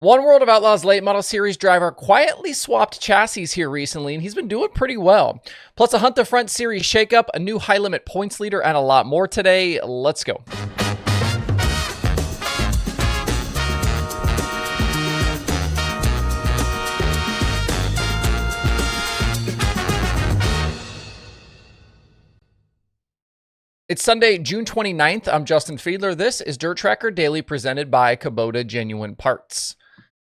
One World of Outlaws late model series driver quietly swapped chassis here recently, and he's been doing pretty well. Plus a Hunt the Front series shakeup, a new high limit points leader, and a lot more today. Let's go. It's Sunday, June 29th. I'm Justin Fiedler. This is DIRTRACKR Daily presented by Kubota Genuine Parts.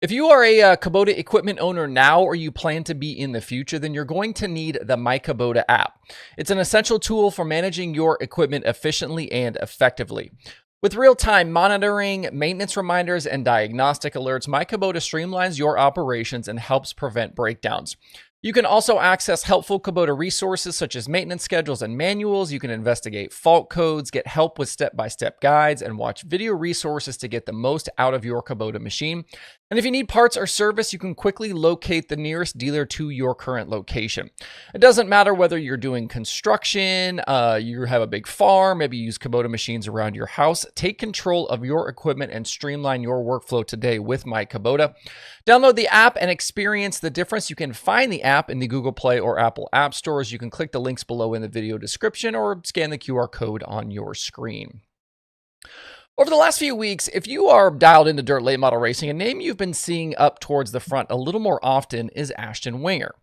If you are a Kubota equipment owner now or you plan to be in the future, then you're going to need the myKubota app. It's an essential tool for managing your equipment efficiently and effectively. With real-time monitoring, maintenance reminders, and diagnostic alerts, myKubota streamlines your operations and helps prevent breakdowns. You can also access helpful Kubota resources such as maintenance schedules and manuals. You can investigate fault codes, get help with step-by-step guides, and watch video resources to get the most out of your Kubota machine. And if you need parts or service, you can quickly locate the nearest dealer to your current location. It doesn't matter whether you're doing construction, you have a big farm, maybe you use Kubota machines around your house. Take control of your equipment and streamline your workflow today with myKubota. Download the app and experience the difference. You can find the app in the Google Play or Apple App Stores. You can click the links below in the video description or scan the QR code on your screen. Over the last few weeks, if you are dialed into dirt late model racing, a name you've been seeing up towards the front a little more often is Ashton Winger.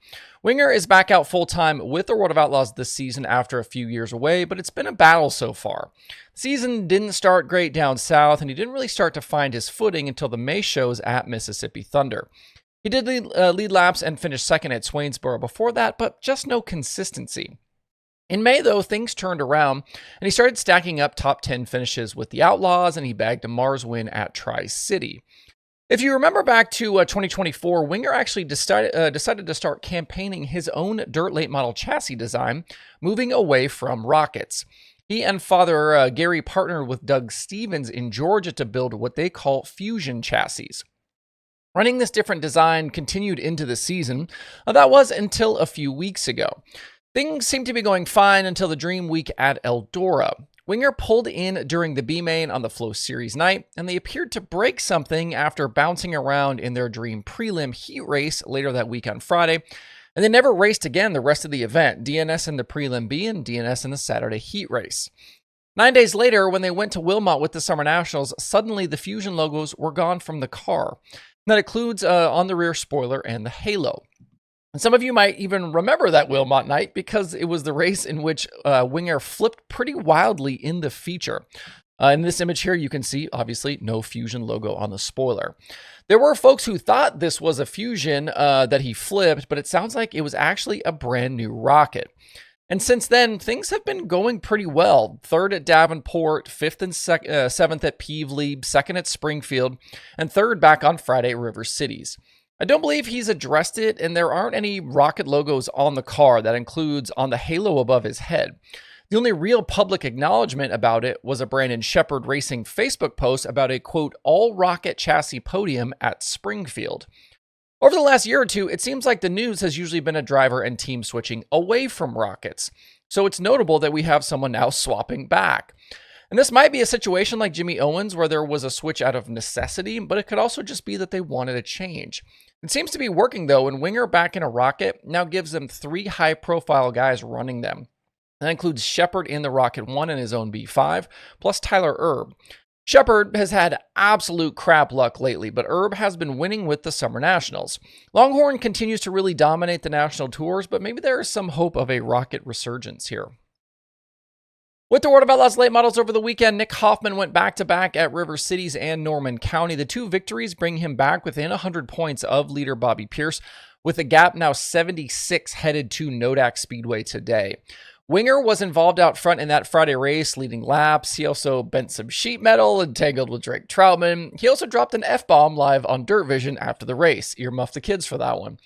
Winger is back out full-time with the World of Outlaws this season after a few years away, but it's been a battle so far. The season didn't start great down south, and he didn't really start to find his footing until the May shows at Mississippi Thunder. He did lead laps and finished second at Swainsboro before that, but just no consistency. In May, though, things turned around, and he started stacking up top 10 finishes with the Outlaws, and he bagged a Mars win at Tri-City. If you remember back to 2024, Winger actually decided to start campaigning his own dirt late model chassis design, moving away from rockets. He and father Gary partnered with Doug Stevens in Georgia to build what they call fusion chassis. Running this different design continued into the season. That was until a few weeks ago. Things seemed to be going fine until the Dream Week at Eldora. Winger pulled in during the B-Main on the Flow Series night, and they appeared to break something after bouncing around in their Dream Prelim heat race later that week on Friday, and they never raced again the rest of the event, DNS in the Prelim B and DNS in the Saturday heat race. 9 days later, when they went to Wilmot with the Summer Nationals, suddenly the Fusion logos were gone from the car. That includes on the rear spoiler and the halo. And some of you might even remember that Wilmot night because it was the race in which Winger flipped pretty wildly in the feature. In this image here, you can see, obviously, no Fusion logo on the spoiler. There were folks who thought this was a Fusion that he flipped, but it sounds like it was actually a brand new rocket. And since then, things have been going pretty well. Third at Davenport, fifth and seventh at Peevely, second at Springfield, and third back on Friday at River Cities. I don't believe he's addressed it, and there aren't any rocket logos on the car. That includes on the halo above his head. The only real public acknowledgement about it was a Brandon Shepard Racing Facebook post about a, quote, all-rocket chassis podium at Springfield. Over the last year or two, it seems like the news has usually been a driver and team switching away from rockets. So it's notable that we have someone now swapping back. And this might be a situation like Jimmy Owens where there was a switch out of necessity, but it could also just be that they wanted a change. It seems to be working, though, and Winger back in a rocket now gives them 3 high-profile guys running them. That includes Shepard in the Rocket 1 in his own B5, plus Tyler Erb. Shepard has had absolute crap luck lately, but Erb has been winning with the Summer Nationals. Longhorn continues to really dominate the national tours, but maybe there is some hope of a rocket resurgence here. With the World of Outlaws late models over the weekend, Nick Hoffman went back-to-back at River Cities and Norman County. The 2 victories bring him back within 100 points of leader Bobby Pierce, with the gap now 76 headed to Nodak Speedway today. Winger was involved out front in that Friday race, leading laps. He also bent some sheet metal and tangled with Drake Troutman. He also dropped an F-bomb live on Dirt Vision after the race. Earmuff the kids for that one.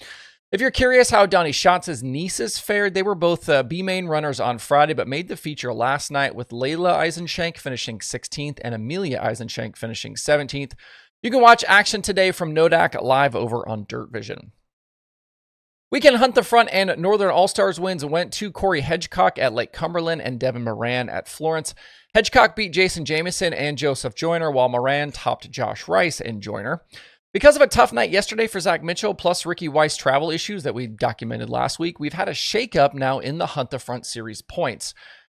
If you're curious how Donnie Schatz's nieces fared, they were both B-Main runners on Friday, but made the feature last night with Layla Eisenschenk finishing 16th and Amelia Eisenschenk finishing 17th. You can watch action today from Nodak live over on Dirt Vision. Weekend Hunt the Front and Northern All-Stars wins went to Corey Hedgecock at Lake Cumberland and Devin Moran at Florence. Hedgecock beat Jason Jamieson and Joseph Joyner, while Moran topped Josh Rice and Joyner. Because of a tough night yesterday for Zach Mitchell, plus Ricky Weiss travel issues that we documented last week, we've had a shakeup now in the Hunt the Front Series points.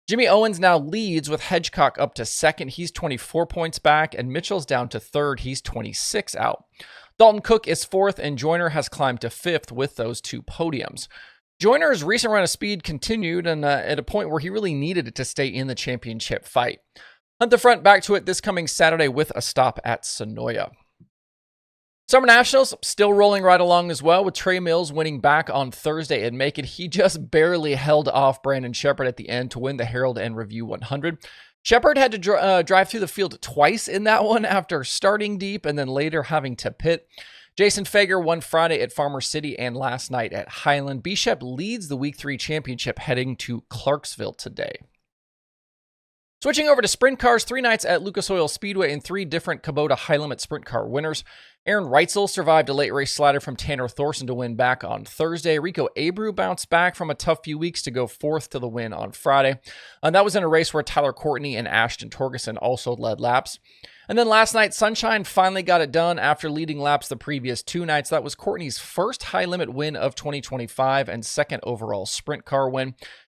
Jimmy Owens now leads with Hedgecock up to second. He's 24 points back, and Mitchell's down to third. He's 26 out. Dalton Cook is fourth, and Joyner has climbed to fifth with those two podiums. Joyner's recent run of speed continued, and at a point where he really needed it to stay in the championship fight. Hunt the Front back to it this coming Saturday with a stop at Sonoya. Summer Nationals still rolling right along as well, with Trey Mills winning back on Thursday at Macon. He just barely held off Brandon Shepard at the end to win the Herald and Review 100. Shepard had to drive through the field twice in that one after starting deep and then later having to pit. Jason Fager won Friday at Farmer City and last night at Highland. B-Shep leads the Week 3 championship heading to Clarksville today. Switching over to sprint cars, 3 nights at Lucas Oil Speedway and 3 different Kubota high limit sprint car winners. Aaron Reutzel survived a late race slider from Tanner Thorson to win back on Thursday. Rico Abreu bounced back from a tough few weeks to go 4th to the win on Friday. And that was in a race where Tyler Courtney and Ashton Torgerson also led laps. And then last night, Sunshine finally got it done after leading laps the previous 2 nights. That was Courtney's first high limit win of 2025 and second overall sprint car win.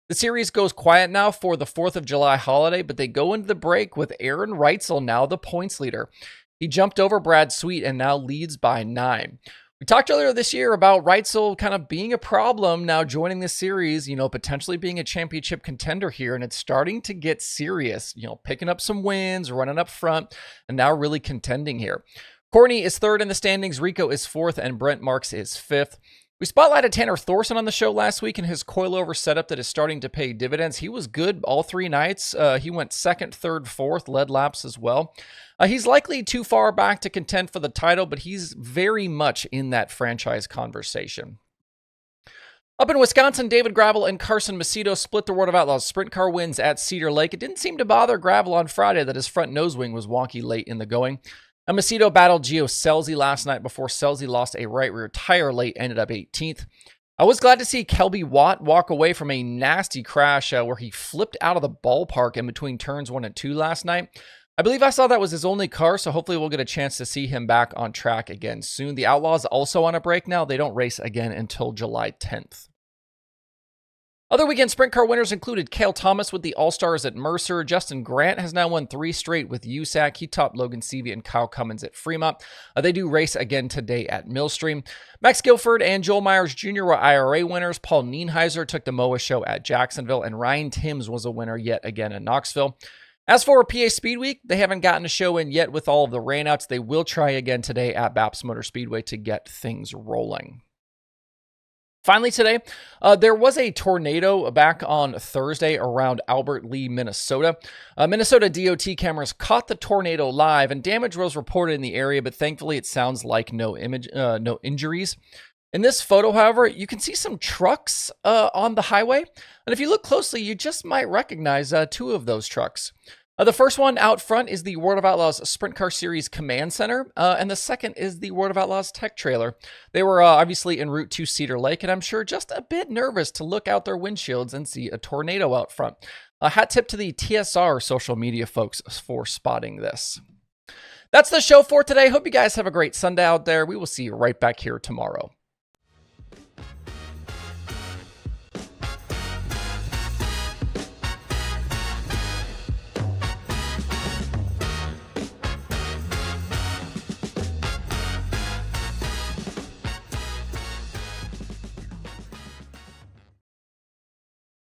The series goes quiet now for the 4th of July holiday, but they go into the break with Aaron Reutzel now the points leader. He jumped over Brad Sweet and now leads by 9. We talked earlier this year about Reutzel kind of being a problem now joining the series, potentially being a championship contender here, and it's starting to get serious, picking up some wins, running up front, and now really contending here. Courtney is 3rd in the standings, Rico is 4th, and Brent Marks is 5th. We spotlighted Tanner Thorson on the show last week and his coilover setup that is starting to pay dividends. He was good all 3 nights. He went 2nd, 3rd, 4th, led laps as well. He's likely too far back to contend for the title, but he's very much in that franchise conversation. Up in Wisconsin, David Gravel and Carson Macedo split the World of Outlaws sprint car wins at Cedar Lake. It didn't seem to bother Gravel on Friday that his front nose wing was wonky late in the going. Macedo battled Gio Scelzi last night before Scelzi lost a right rear tire late, ended up 18th. I was glad to see Kelby Watt walk away from a nasty crash where he flipped out of the ballpark in between turns 1 and 2 last night. I believe I saw that was his only car, so hopefully we'll get a chance to see him back on track again soon. The Outlaws also on a break now. They don't race again until July 10th. Other weekend sprint car winners included Cale Thomas with the All-Stars at Mercer. Justin Grant has now won 3 straight with USAC. He topped Logan Seavey and Kyle Cummins at Fremont. They do race again today at Millstream. Max Guilford and Joel Myers Jr. were IRA winners. Paul Nienheiser took the MOA show at Jacksonville, and Ryan Timms was a winner yet again in Knoxville. As for PA Speed Week, they haven't gotten a show in yet with all of the rainouts. They will try again today at Baps Motor Speedway to get things rolling. Finally today, there was a tornado back on Thursday around Albert Lee, Minnesota. Minnesota DOT cameras caught the tornado live, and damage was reported in the area, but thankfully it sounds like no injuries. In this photo, however, you can see some trucks on the highway, and if you look closely, you just might recognize 2 of those trucks. The first one out front is the World of Outlaws Sprint Car Series Command Center, and the second is the World of Outlaws Tech Trailer. They were obviously en route to Cedar Lake, and I'm sure just a bit nervous to look out their windshields and see a tornado out front. A hat tip to the TSR social media folks for spotting this. That's the show for today. Hope you guys have a great Sunday out there. We will see you right back here tomorrow.